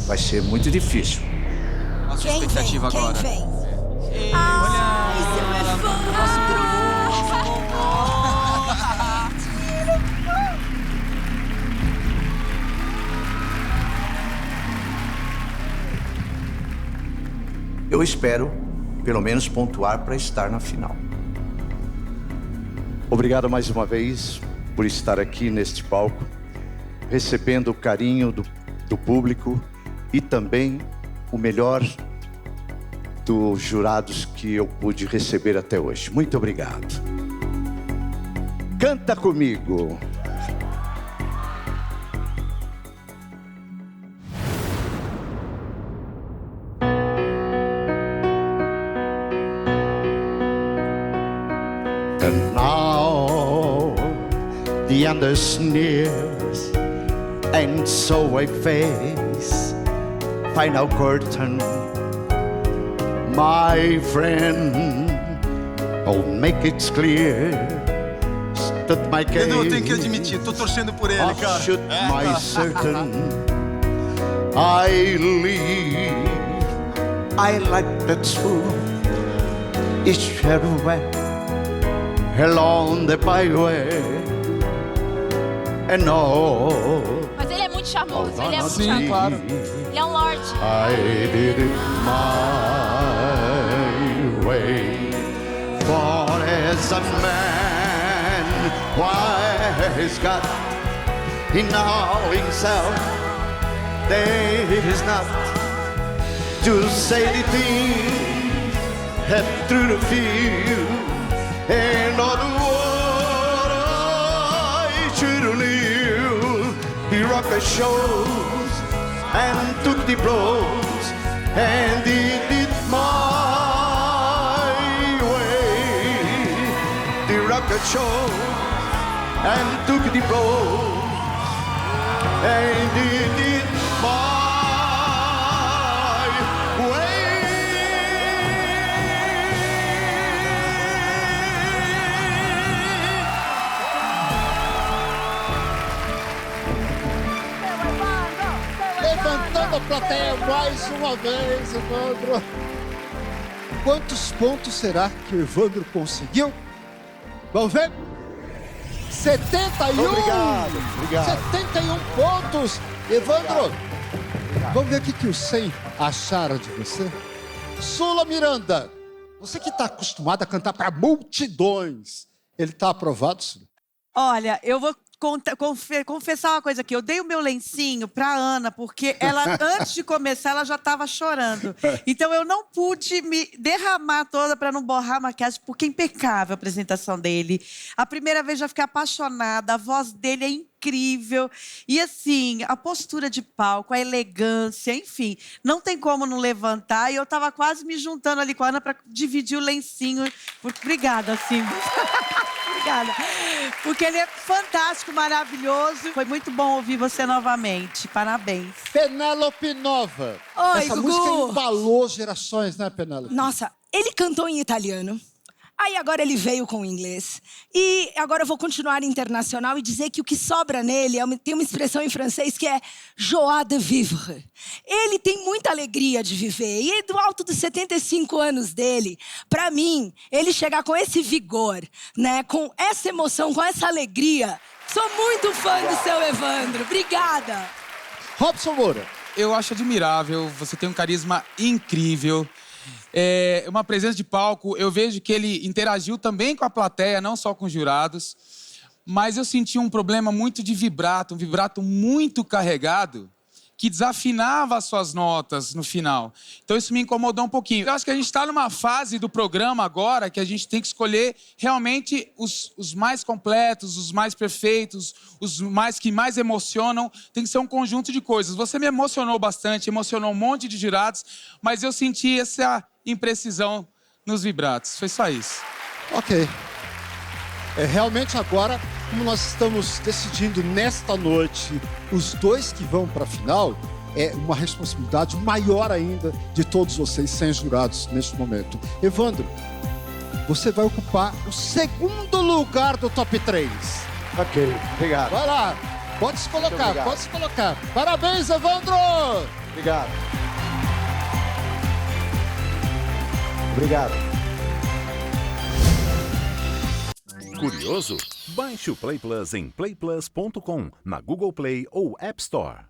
vai ser muito difícil. Nossa expectativa agora. Quem vem? Olha! Seu Evandro! Eu espero, pelo menos, pontuar para estar na final. Obrigado mais uma vez por estar aqui neste palco, recebendo o carinho do público e também o melhor dos jurados que eu pude receber até hoje. Muito obrigado. Canta comigo. And now the end is near, and so I face final curtain. My friend, I'll make it clear that my case. Edu, eu tenho que admitir, tô torcendo por ele, cara. Should my certain I leave. I like that fool. It's everywhere along the byway. And all. Mas ele é muito charmoso, ele é muito Sim, charmoso. claro. Ele é um lorde. I did it my way. For as a man wise God, he know himself there is not to say the thing head through the field and all the world I should live. He rocked the shows and took the blows and did it my way. The rocket show and took the blows and did it my way. Levantando a plateia mais uma vez, Evandro. Quantos pontos será que o Evandro conseguiu? Vamos ver? 71! Obrigado. 71 pontos! Evandro, vamos ver o que os 100 acharam de você? Sula Miranda, você que está acostumada a cantar para multidões, ele está aprovado, Sula? Olha, eu vou confessar uma coisa aqui. Eu dei o meu lencinho pra Ana, porque ela, antes de começar, ela já estava chorando. Então, eu não pude me derramar toda para não borrar a maquiagem, porque é impecável a apresentação dele. A primeira vez já fiquei apaixonada, a voz dele é incrível. E, assim, a postura de palco, a elegância, enfim, não tem como não levantar. E eu estava quase me juntando ali com a Ana para dividir o lencinho. Obrigada, assim. Obrigada. Porque ele é fantástico, maravilhoso. Foi muito bom ouvir você novamente. Parabéns. Penélope Nova. Oi, Essa Gugu. música embalou gerações, né, Penélope? Nossa, ele cantou em italiano. Aí agora ele veio com o inglês. E agora eu vou continuar internacional e dizer que o que sobra nele tem uma expressão em francês que é joie de vivre. Ele tem muita alegria de viver. E do alto dos 75 anos dele, pra mim, ele chegar com esse vigor, né, com essa emoção, com essa alegria. Sou muito fã do seu Evandro. Obrigada. Robson Moura. Eu acho admirável, você tem um carisma incrível. É uma presença de palco, eu vejo que ele interagiu também com a plateia, não só com os jurados. Mas eu senti um problema muito de vibrato, um vibrato muito carregado, que desafinava as suas notas no final. Então isso me incomodou um pouquinho. Eu acho que a gente está numa fase do programa agora que a gente tem que escolher realmente os mais completos, os mais perfeitos, os mais que mais emocionam. Tem que ser um conjunto de coisas. Você me emocionou bastante, emocionou um monte de jurados, mas eu senti essa imprecisão nos vibratos. Foi só isso. Ok. Realmente agora, como nós estamos decidindo nesta noite os dois que vão para a final, é uma responsabilidade maior ainda de todos vocês, 100 jurados, neste momento. Evandro, você vai ocupar o segundo lugar do top 3. Ok, obrigado. Vai lá, pode se colocar, pode se colocar. Parabéns, Evandro! Obrigado. Obrigado. Curioso? Baixe o Play Plus em playplus.com, na Google Play ou App Store.